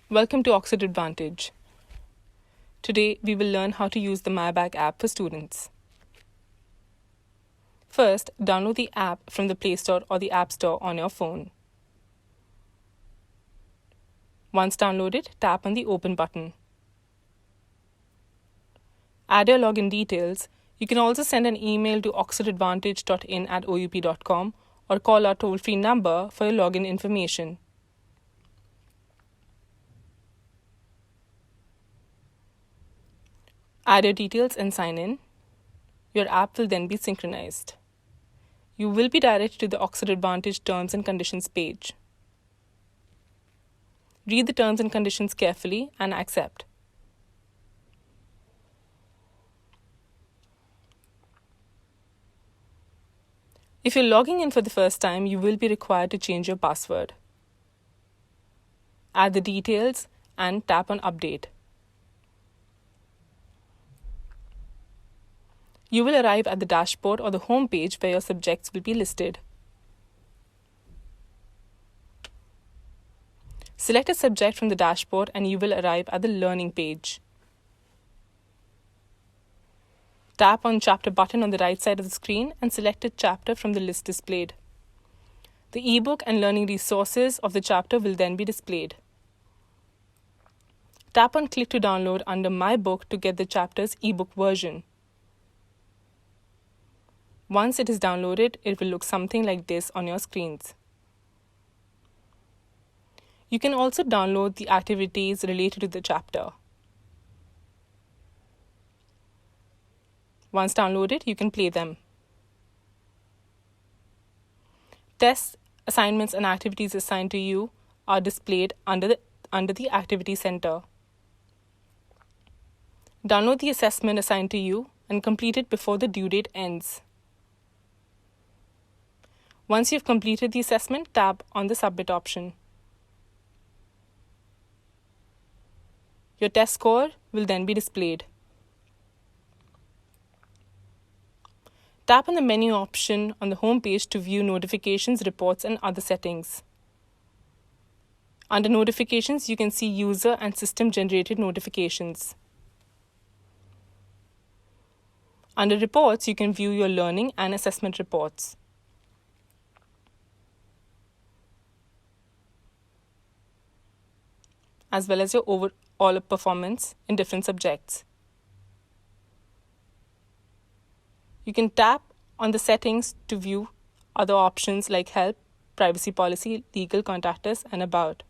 Welcome to Oxford Advantage. Today, we will learn how to use the MyBag app for students. First, download the app from the Play Store or the App Store on your phone. Once downloaded, tap on the Open button. Add your login details. You can also send an email to oxfordadvantage.in@oup.com or call our toll-free number for your login information. Add your details and sign in. Your app will then be synchronized. You will be directed to the Oxford Advantage Terms and Conditions page. Read the terms and conditions carefully and accept. If you're logging in for the first time, you will be required to change your password. Add the details and tap on Update. You will arrive at the dashboard or the home page where your subjects will be listed. Select a subject from the dashboard and you will arrive at the Learning page. Tap on Chapter button on the right side of the screen and select a chapter from the list displayed. The ebook and learning resources of the chapter will then be displayed. Tap on Click to download under My Book to get the chapter's ebook version. Once it is downloaded, it will look something like this on your screens. You can also download the activities related to the chapter. Once downloaded, you can play them. Tests, assignments, and activities assigned to you are displayed under the Activity Center. Download the assessment assigned to you and complete it before the due date ends. Once you've completed the assessment, tap on the Submit option. Your test score will then be displayed. Tap on the menu option on the home page to view notifications, reports, and other settings. Under Notifications, you can see user and system-generated notifications. Under Reports, you can view your learning and assessment reports. As well as your overall performance in different subjects. You can tap on the settings to view other options like Help, Privacy Policy, Legal, Contact Us, and About.